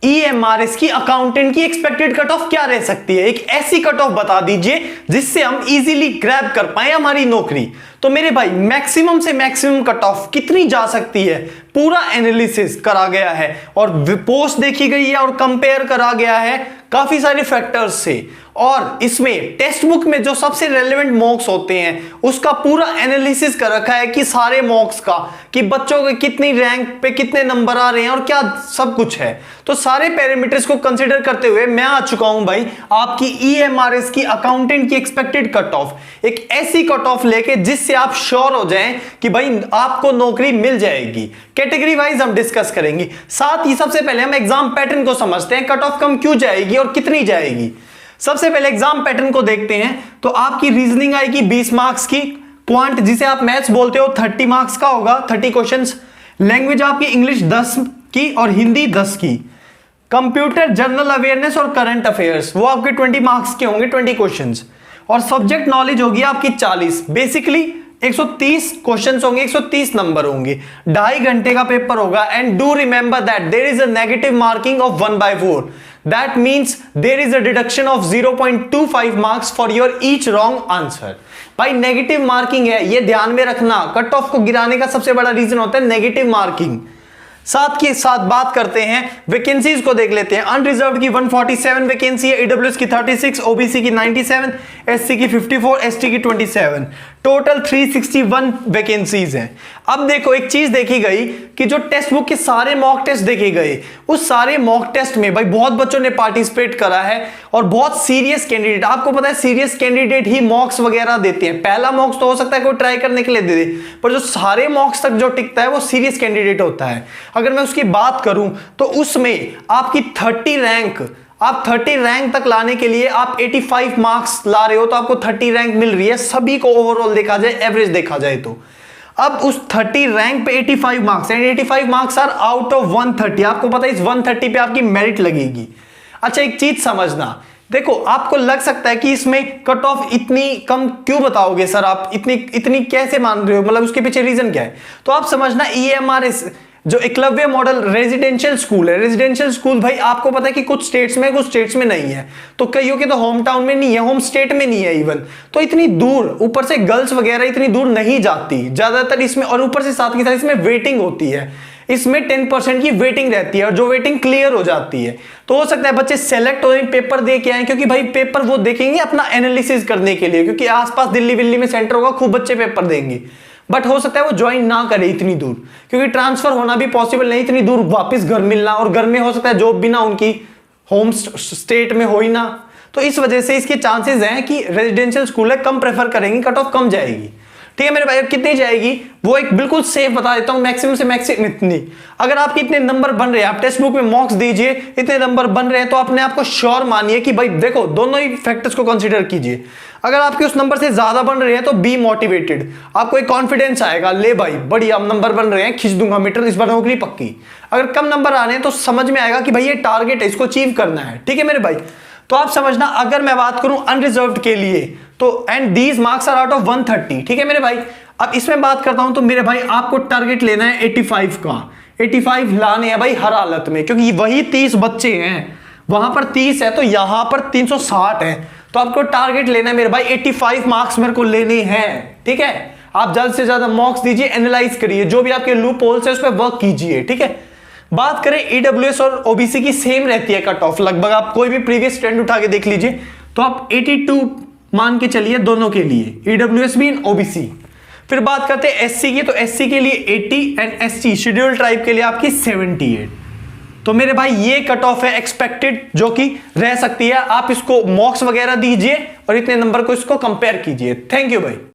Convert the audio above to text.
EMRS की accountant की expected cut off क्या रह सकती है। एक ऐसी कट ऑफ बता दीजिए जिससे हम इजीली ग्रैब कर पाए हमारी नौकरी। तो मेरे भाई मैक्सिमम से मैक्सिमम कट ऑफ कितनी जा सकती है, पूरा एनालिसिस करा गया है और पोस्ट देखी गई है और कंपेयर करा गया है काफी सारे फैक्टर्स से। और इसमें टेक्स्ट बुक में जो सबसे रेलेवेंट मॉक्स होते हैं उसका पूरा एनालिसिस कर रखा है कि सारे मॉक्स का, कि बच्चों के कितनी रैंक पे कितने नंबर आ रहे हैं और क्या सब कुछ है। तो सारे पैरामीटर्स को कंसीडर करते हुए मैं आ चुका हूं भाई आपकी EMRS की अकाउंटेंट की एक्सपेक्टेड कट ऑफ, एक ऐसी कट ऑफ लेके जिससे आप श्योर हो जाएं कि भाई आपको नौकरी मिल जाएगी। कैटेगरी वाइज हम डिस्कस करेंगे, साथ ही सबसे पहले हम एग्जाम पैटर्न को समझते हैं, कट ऑफ कम क्यों जाएगी और कितनी जाएगी। सबसे पहले एग्जाम पैटर्न को देखते हैं। तो आपकी रीजनिंग आएगी 20 मार्क्स की, क्वांट जिसे आप मैथ्स बोलते हो 30 मार्क्स का होगा, 30 क्वेश्चंस। लैंग्वेज आपकी इंग्लिश 10 की और हिंदी 10 की। कंप्यूटर, जनरल अवेयरनेस और करंट अफेयर्स वो आपके 20 मार्क्स के होंगे, 20 क्वेश्चंस। और सब्जेक्ट नॉलेज होगी आपकी 40। बेसिकली 130 क्वेश्चंस होंगे, 130 नंबर होंगे, 2.5 घंटे का पेपर होगा। And do remember that there is a negative marking of 1/4। That means there is a deduction of 0.25 marks for your each wrong answer. भाई नेगेटिव मार्किंग है, ये ध्यान में रखना। कट ऑफ को गिराने का सबसे बड़ा रीजन होता है नेगेटिव मार्किंग। साथ के साथ बात करते हैं वैकेंसीज को देख लेते हैं। अनरिजर्व्ड की 147 वैकेंसी है, ईडब्ल्यूएस की 36, ओबीसी की 97, एससी की 54, एसटी की 27, टोटल 361 वैकेंसीज हैं। अब देखो एक चीज देखी गई कि जो टेक्स्ट बुक के सारे मॉक टेस्ट देखे गए, उस सारे मॉक टेस्ट में भाई बहुत बच्चों ने पार्टिसिपेट करा है और बहुत सीरियस कैंडिडेट, आपको पता है सीरियस कैंडिडेट ही मॉक्स वगैरह देते हैं। पहला मॉक्स तो हो सकता है कोई ट्राई करने के लिए दे दे, पर जो सारे मॉक्स तक जो टिकता है वो सीरियस कैंडिडेट होता है। अगर मैं उसकी बात करूं तो उसमें आपकी 30 रैंक, आप 30 रैंक तक लाने के लिए आप 85 मार्क्स ला रहे हो, तो आपको 30 रैंक मिल रही है सभी को ओवरऑल देखा जाए, एवरेज देखा जाए तो। अब उस 30 रैंक पे 85 marks and 85 marks are out of 130। आपको पता है इस 130 पे आपकी मेरिट लगेगी। अच्छा एक चीज समझना, देखो आपको लग सकता है कि इसमें कट ऑफ इतनी कम क्यों बताओगे सर, आप इतनी कैसे मान रहे हो, मतलब उसके पीछे रीजन क्या है। तो आप समझना EMRS जो एकलव्य मॉडल रेजिडेंशियल स्कूल है, रेजिडेंशियल स्कूल भाई आपको पता है कि कुछ स्टेट्स में कुछ स्टेट्स में नहीं है, तो कईयों के तो होम टाउन में नहीं है, होम स्टेट में नहीं है इवन, तो इतनी दूर, ऊपर से गर्ल्स वगैरह इतनी दूर नहीं जाती ज्यादातर इसमें। और ऊपर से साथ के साथ इसमें वेटिंग होती है, इसमें 10% की वेटिंग रहती है और जो वेटिंग क्लियर हो जाती है तो हो सकता है बच्चे सेलेक्ट हो पेपर दे के आए, क्योंकि भाई पेपर वो देखेंगे अपना एनालिसिस करने के लिए, क्योंकि आसपास दिल्ली विल्ली में सेंटर होगा, खूब बच्चे पेपर देंगे। बट हो सकता है वो ज्वाइन ना करे इतनी दूर, क्योंकि ट्रांसफर होना भी पॉसिबल नहीं, इतनी दूर वापस घर मिलना, और घर में हो सकता है जॉब भी ना उनकी होम स्टेट में हो ही ना। तो इस वजह से इसके चांसेस हैं कि रेजिडेंशियल स्कूल है कम प्रेफर करेंगे, कट ऑफ कम जाएगी। ठीक है मेरे भाई, कितनी जाएगी वो एक बिल्कुल सेफ बता देता हूं, मैक्सिमम से मैक्सिमम इतनी। अगर आपके इतने नंबर बन रहे हैं, आप टेक्स्ट बुक में मॉक्स दीजिए, इतने नंबर बन रहे हैं, तो अपने आप को श्योर मानिए कि भाई देखो दोनों ही फैक्टर्स को कंसीडर कीजिए। अगर आपके उस नंबर से ज्यादा बन रहे हैं तो बी मोटिवेटेड, आपको एक कॉन्फिडेंस आएगा, ले भाई बढ़िया नंबर बन रहे हैं, खींच दूंगा मीटर, इस बार नौकरी पक्की। अगर कम नंबर आ रहे हैं तो समझ में आएगा कि भाई ये टारगेट है, इसको अचीव करना है। ठीक है मेरे भाई, तो आप समझना अगर मैं बात करूं अनरिजर्व्ड के लिए तो and these marks are out of 130। ठीक है मेरे भाई, अब इसमें बात करता हूं तो मेरे भाई आपको टारगेट लेना है 85 का, 85 लाने हैं भाई हर हालत में, क्योंकि वही 30 बच्चे हैं, वहां पर 30 है तो यहां पर 360 है, तो आपको टारगेट लेना है मेरे भाई 85 मार्क्स मेरे को लेने हैं। ठीक है, आप ज्यादा से ज्यादा मॉक्स दीजिए, एनालाइज करिए, जो भी आपके लूप होल्स है उस पर वर्क कीजिए। ठीक है, बात करें ईडब्ल्यूएस और ओबीसी की सेम रहती है कट ऑफ लगभग, आप कोई भी प्रीवियस ट्रेंड उठा के देख लीजिए तो आप 82 मान के चलिए दोनों के लिए, ईडब्ल्यूएस भी ओबीसी। फिर बात करते हैं एससी की, तो एससी के लिए 80 एंड एसटी शेड्यूल ट्राइब के लिए आपकी 78। तो मेरे भाई ये कट ऑफ है एक्सपेक्टेड जो कि रह सकती है। आप इसको मॉक्स वगैरह दीजिए और इतने नंबर को इसको कंपेयर कीजिए। थैंक यू भाई।